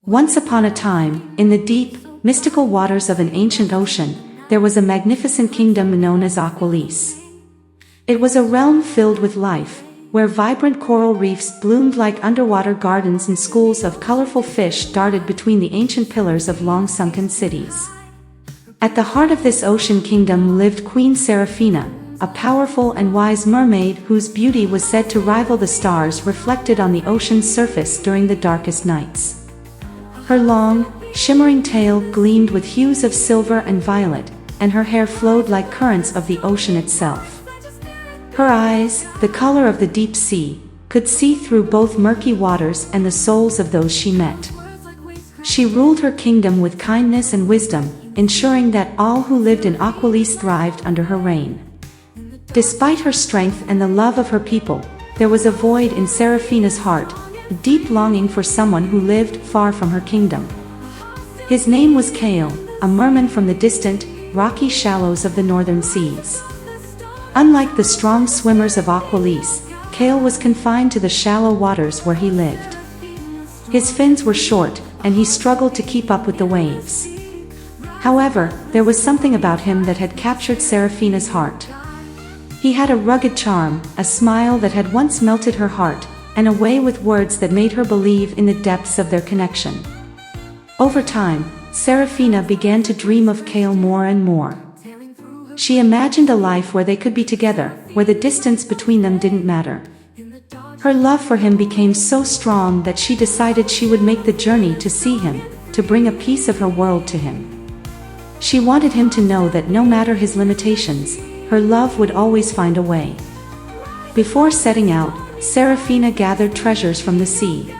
Once upon a time, in the deep, mystical waters of an ancient ocean, there was a magnificent kingdom known as Aqualise. It was a realm filled with life, where vibrant coral reefs bloomed like underwater gardens and schools of colorful fish darted between the ancient pillars of long-sunken cities. At the heart of this ocean kingdom lived Queen Serafina, a powerful and wise mermaid whose beauty was said to rival the stars reflected on the ocean's surface during the darkest nights. Her long, shimmering tail gleamed with hues of silver and violet, and her hair flowed like currents of the ocean itself. Her eyes, the color of the deep sea, could see through both murky waters and the souls of those she met. She ruled her kingdom with kindness and wisdom, ensuring that all who lived in Aqualise thrived under her reign. Despite her strength and the love of her people, there was a void in Serafina's heart, a deep longing for someone who lived far from her kingdom. His name was Kale, a merman from the distant, rocky shallows of the northern seas. Unlike the strong swimmers of Aqualise, Kale was confined to the shallow waters where he lived. His fins were short, and he struggled to keep up with the waves. However, there was something about him that had captured Serafina's heart. He had a rugged charm, a smile that had once melted her heart, and a way with words that made her believe in the depths of their connection. Over time, Serafina began to dream of Kale more and more. She imagined a life where they could be together, where the distance between them didn't matter. Her love for him became so strong that she decided she would make the journey to see him, to bring a piece of her world to him. She wanted him to know that no matter his limitations, her love would always find a way. Before setting out, Serafina gathered treasures from the sea.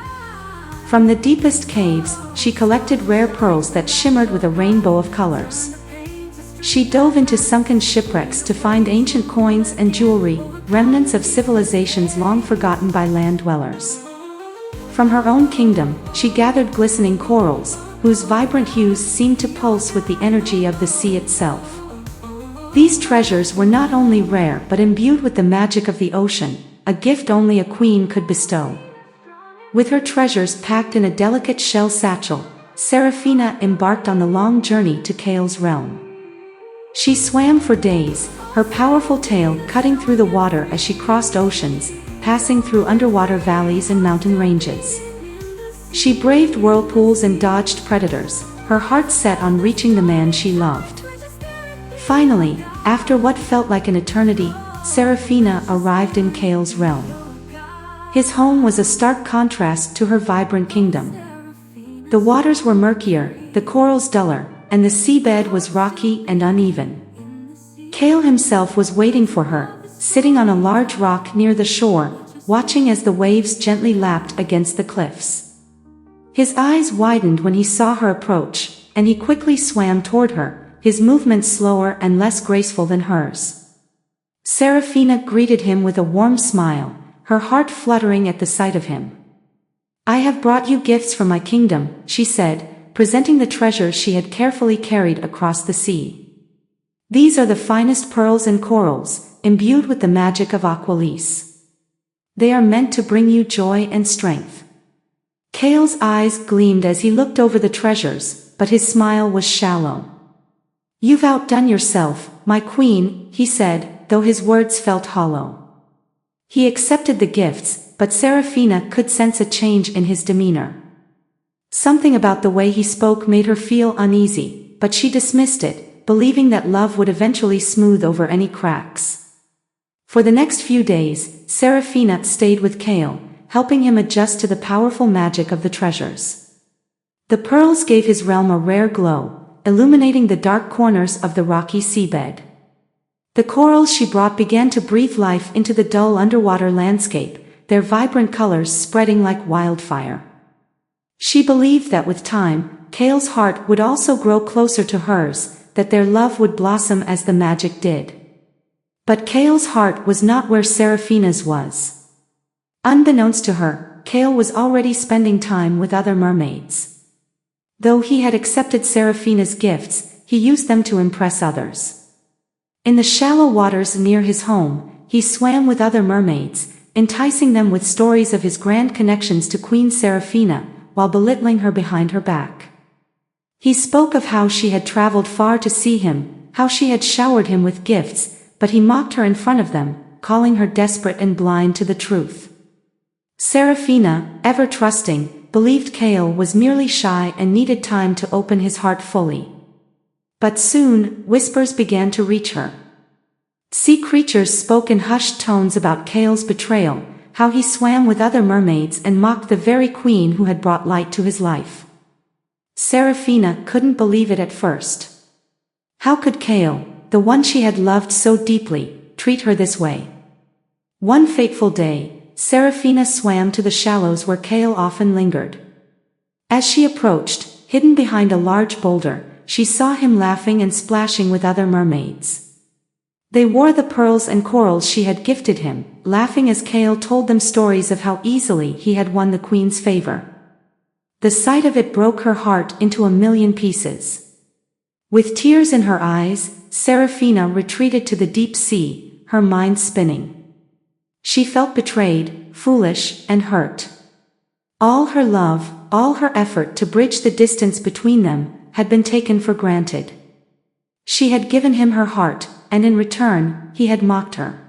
From the deepest caves, she collected rare pearls that shimmered with a rainbow of colors. She dove into sunken shipwrecks to find ancient coins and jewelry, remnants of civilizations long forgotten by land dwellers. From her own kingdom, she gathered glistening corals, whose vibrant hues seemed to pulse with the energy of the sea itself. These treasures were not only rare but imbued with the magic of the ocean, a gift only a queen could bestow. With her treasures packed in a delicate shell satchel, Serafina embarked on the long journey to Kale's realm. She swam for days, her powerful tail cutting through the water as she crossed oceans, passing through underwater valleys and mountain ranges. She braved whirlpools and dodged predators, her heart set on reaching the man she loved. Finally, after what felt like an eternity, Serafina arrived in Kale's realm. His home was a stark contrast to her vibrant kingdom. The waters were murkier, the corals duller, and the seabed was rocky and uneven. Kale himself was waiting for her, sitting on a large rock near the shore, watching as the waves gently lapped against the cliffs. His eyes widened when he saw her approach, and he quickly swam toward her, his movements slower and less graceful than hers. Serafina greeted him with a warm smile, her heart fluttering at the sight of him. "I have brought you gifts from my kingdom," she said, presenting the treasures she had carefully carried across the sea. "These are the finest pearls and corals, imbued with the magic of Aqualise. They are meant to bring you joy and strength." Kale's eyes gleamed as he looked over the treasures, but his smile was shallow. "You've outdone yourself, my queen," he said, though his words felt hollow. He accepted the gifts, but Serafina could sense a change in his demeanor. Something about the way he spoke made her feel uneasy, but she dismissed it, believing that love would eventually smooth over any cracks. For the next few days, Serafina stayed with Kale, helping him adjust to the powerful magic of the treasures. The pearls gave his realm a rare glow, illuminating the dark corners of the rocky seabed. The corals she brought began to breathe life into the dull underwater landscape, their vibrant colors spreading like wildfire. She believed that with time, Kale's heart would also grow closer to hers, that their love would blossom as the magic did. But Kale's heart was not where Serafina's was. Unbeknownst to her, Kale was already spending time with other mermaids. Though he had accepted Serafina's gifts, he used them to impress others. In the shallow waters near his home, he swam with other mermaids, enticing them with stories of his grand connections to Queen Serafina, while belittling her behind her back. He spoke of how she had traveled far to see him, how she had showered him with gifts, but he mocked her in front of them, calling her desperate and blind to the truth. Serafina, ever trusting, believed Kale was merely shy and needed time to open his heart fully. But soon, whispers began to reach her. Sea creatures spoke in hushed tones about Kale's betrayal, how he swam with other mermaids and mocked the very queen who had brought light to his life. Serafina couldn't believe it at first. How could Kale, the one she had loved so deeply, treat her this way? One fateful day, Serafina swam to the shallows where Kale often lingered. As she approached, hidden behind a large boulder, she saw him laughing and splashing with other mermaids. They wore the pearls and corals she had gifted him, laughing as Kale told them stories of how easily he had won the queen's favor. The sight of it broke her heart into a million pieces. With tears in her eyes, Serafina retreated to the deep sea, her mind spinning. She felt betrayed, foolish, and hurt. All her love, all her effort to bridge the distance between them, had been taken for granted. She had given him her heart, and in return, he had mocked her.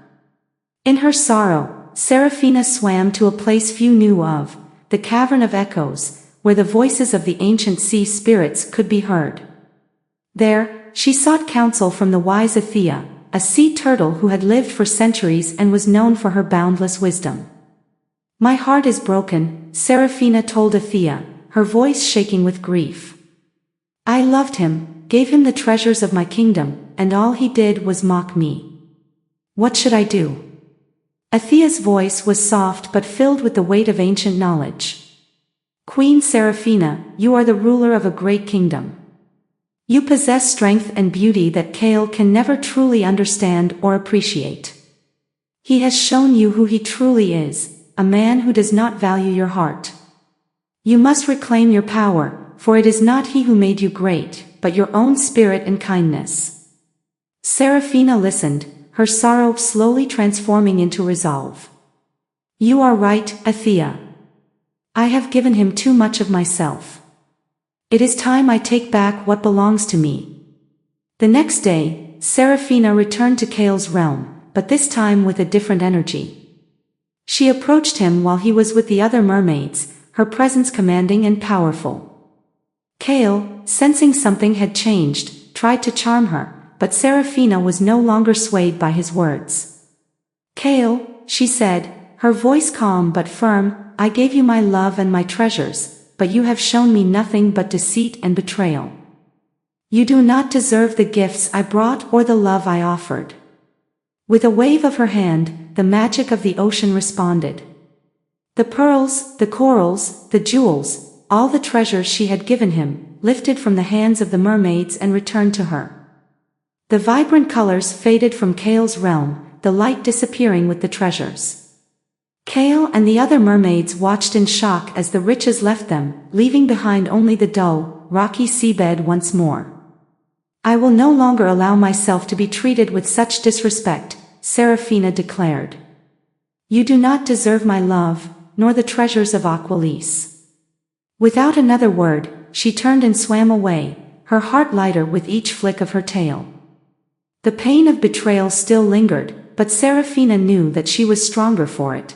In her sorrow, Serafina swam to a place few knew of, the Cavern of Echoes, where the voices of the ancient sea spirits could be heard. There, she sought counsel from the wise Athea, a sea turtle who had lived for centuries and was known for her boundless wisdom. "My heart is broken," Serafina told Athea, her voice shaking with grief. "I loved him, gave him the treasures of my kingdom, and all he did was mock me. What should I do?" Athea's voice was soft but filled with the weight of ancient knowledge. "Queen Serafina, you are the ruler of a great kingdom. You possess strength and beauty that Kale can never truly understand or appreciate. He has shown you who he truly is, a man who does not value your heart. You must reclaim your power, for it is not he who made you great, but your own spirit and kindness." Serafina listened, her sorrow slowly transforming into resolve. "You are right, Athea. I have given him too much of myself. It is time I take back what belongs to me." The next day, Serafina returned to Kale's realm, but this time with a different energy. She approached him while he was with the other mermaids, her presence commanding and powerful. Kale, sensing something had changed, tried to charm her, but Serafina was no longer swayed by his words. "Kale," she said, her voice calm but firm, "I gave you my love and my treasures, but you have shown me nothing but deceit and betrayal. You do not deserve the gifts I brought or the love I offered." With a wave of her hand, the magic of the ocean responded. The pearls, the corals, the jewels, all the treasures she had given him, lifted from the hands of the mermaids and returned to her. The vibrant colors faded from Kale's realm, the light disappearing with the treasures. Kale and the other mermaids watched in shock as the riches left them, leaving behind only the dull, rocky seabed once more. "I will no longer allow myself to be treated with such disrespect," Serafina declared. "You do not deserve my love, nor the treasures of Aqualise." Without another word, she turned and swam away, her heart lighter with each flick of her tail. The pain of betrayal still lingered, but Serafina knew that she was stronger for it.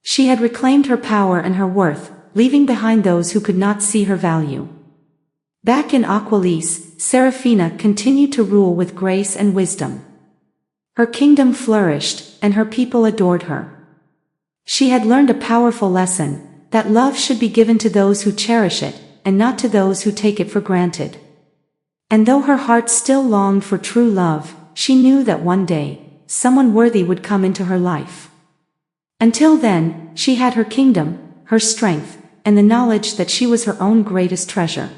She had reclaimed her power and her worth, leaving behind those who could not see her value. Back in Aqualise, Serafina continued to rule with grace and wisdom. Her kingdom flourished, and her people adored her. She had learned a powerful lesson, that love should be given to those who cherish it, and not to those who take it for granted. And though her heart still longed for true love, she knew that one day, someone worthy would come into her life. Until then, she had her kingdom, her strength, and the knowledge that she was her own greatest treasure.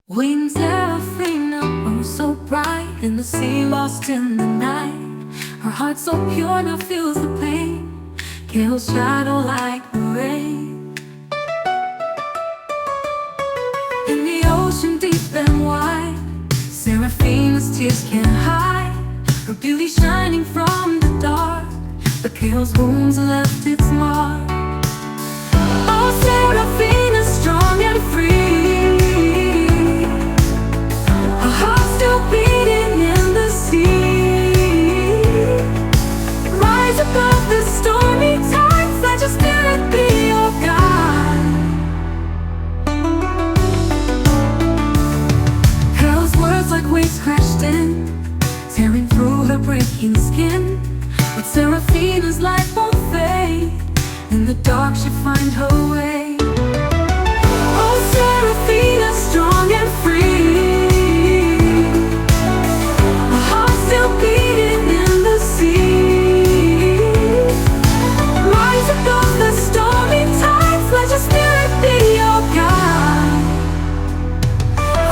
Wings Serafina, oh so bright in the sea, lost in the night. Her heart so pure now feels the pain. Kale's shadow like the rain. In the ocean deep and wide, Serafina's tears can't hide. Her beauty shining from the dark, but Kale's wounds left its mark. Oh, Serafina's question, tearing through her breaking skin. But Serafina's light won't fade. In the dark she'll find her way. Oh, Serafina, strong and free, a heart still beating in the sea. Rise above the stormy tides, let your spirit be your guide.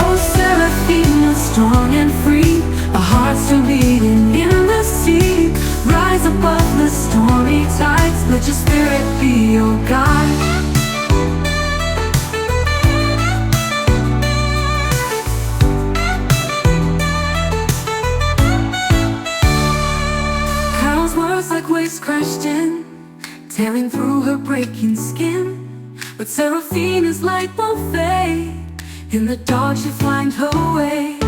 Oh, Serafina, strong and free, a heart still beating in the sea. Rise above the stormy tides, let your spirit be your guide. Carol's words like waves crashed in, tearing through her breaking skin. But Serafina's light won't fade. In the dark she'll find her way.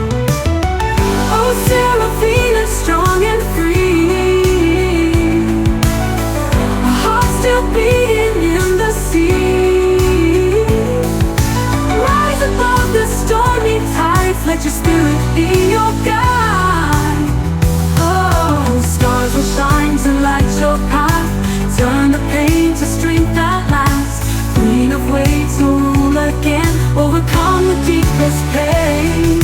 Oh, Serafina, strong and free, a heart still beating in the sea. Rise above the stormy tides, let your spirit be your guide. Oh, stars will shine to light your path, turn the pain to strength at last. Queen of waves will rule again, overcome the deepest pain.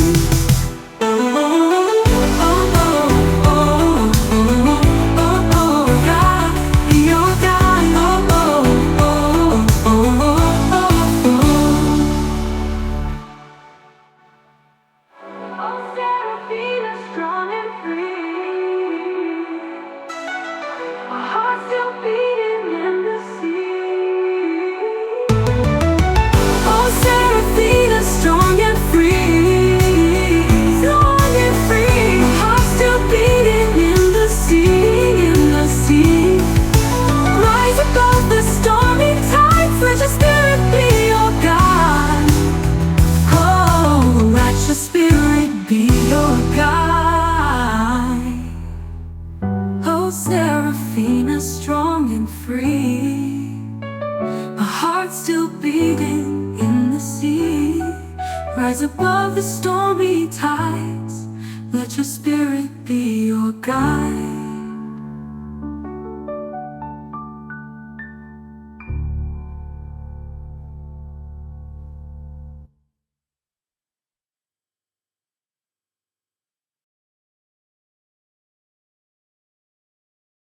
Serafina, strong and free, a heart still beating in the sea. Rise above the stormy tides, let your spirit be your guide.